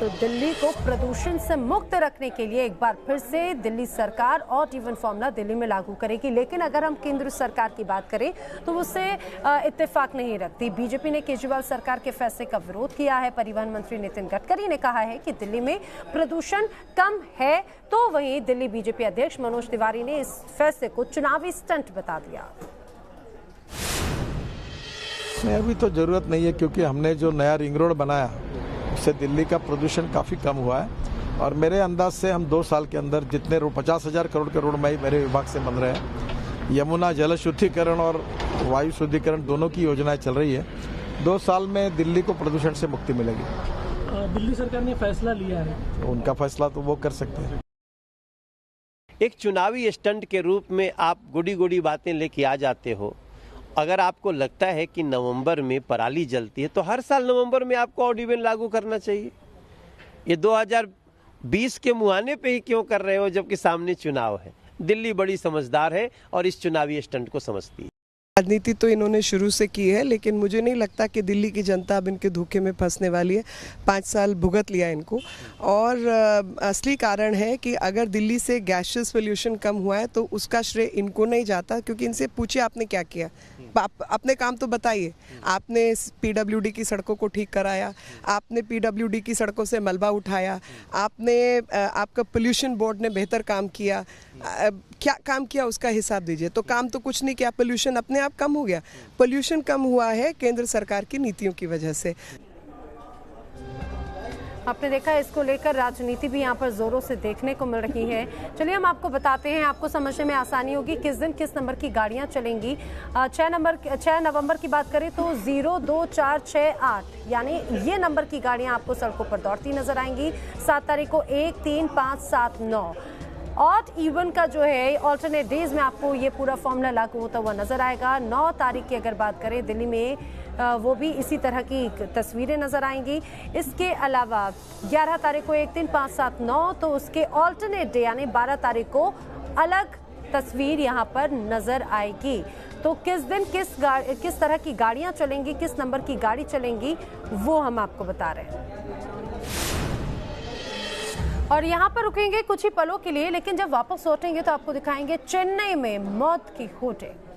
तो दिल्ली को प्रदूषण से मुक्त रखने के लिए एक बार फिर से दिल्ली सरकार ऑड इवन फॉर्मूला दिल्ली में लागू करेगी। लेकिन अगर हम केंद्र सरकार की बात करें तो उससे इत्तेफाक नहीं रखती। बीजेपी ने केजरीवाल सरकार के फैसले का विरोध किया है। परिवहन मंत्री नितिन गडकरी ने कहा है कि दिल्ली में प्रदूषण कम है, तो वहीं दिल्ली बीजेपी अध्यक्ष मनोज तिवारी ने इस फैसले को चुनावी स्टंट बता दिया। नहीं, अभी तो जरूरत नहीं है, क्योंकि हमने जो नया रिंग रोड बनाया उससे दिल्ली का प्रदूषण काफ़ी कम हुआ है। और मेरे अंदाज से हम 2 साल के अंदर जितने 50,000 करोड़ के रोड मेरे विभाग से बन रहे हैं, यमुना जल शुद्धिकरण और वायु शुद्धिकरण दोनों की योजनाएं चल रही है। 2 साल में दिल्ली को प्रदूषण से मुक्ति मिलेगी। दिल्ली सरकार ने फैसला लिया है, उनका फैसला तो वो कर सकते हैं। एक चुनावी स्टंट के रूप में आप गुड़ी गुड़ी बातें लेके आ जाते हो। अगर आपको लगता है कि नवंबर में पराली जलती है तो हर साल नवंबर में आपको ऑड इवन लागू करना चाहिए। ये 2020 के मुहाने पे ही क्यों कर रहे हो, जबकि सामने चुनाव है। दिल्ली बड़ी समझदार है और इस चुनावी स्टंट को समझती है। राजनीति तो इन्होंने शुरू से की है, लेकिन मुझे नहीं लगता कि दिल्ली की जनता अब इनके धोखे में फंसने वाली है। 5 साल भुगत लिया इनको। और असली कारण है कि अगर दिल्ली से गैसेस पोल्यूशन कम हुआ है तो उसका श्रेय इनको नहीं जाता, क्योंकि इनसे पूछिए आपने क्या किया। अपने काम तो बताइए। आपने पीडब्ल्यूडी की सड़कों को ठीक कराया, आपने पीडब्ल्यूडी की सड़कों से मलबा उठाया, आपका पोल्यूशन बोर्ड ने बेहतर काम किया। क्या काम किया उसका हिसाब दीजिए। तो काम तो कुछ नहीं किया, पोल्यूशन अपने आप कम हो गया। पोल्यूशन कम हुआ है केंद्र सरकार की नीतियों की वजह से। आपने देखा, इसको लेकर राजनीति भी यहाँ पर जोरों से देखने को मिल रही है। चलिए हम आपको बताते हैं, आपको समझने में आसानी होगी किस दिन किस नंबर की गाड़ियाँ चलेंगी। 6 नवंबर की बात करें तो 02468 यानी ये नंबर की गाड़ियाँ आपको सड़कों पर दौड़ती नजर आएंगी। 7 तारीख को 1, 3, 5, 7, 9 ऑड इवन का जो है ऑल्टरनेट डेज में आपको ये पूरा फॉर्मूला लागू होता हुआ नजर आएगा। 9 तारीख की अगर बात करें दिल्ली में वो भी इसी तरह की तस्वीरें नजर आएंगी। इसके अलावा 11 तारीख को 1, 3, 5, 7, 9 तो उसके ऑल्टरनेट डे यानी 12 तारीख को अलग तस्वीर यहाँ पर नजर आएगी। तो किस दिन किस तरह की गाड़ियाँ चलेंगी, किस नंबर की गाड़ी चलेंगी, वो हम आपको बता रहे हैं। और यहाँ पर रुकेंगे कुछ ही पलों के लिए, लेकिन जब वापस लौटेंगे तो आपको दिखाएंगे चेन्नई में मौत की होटें।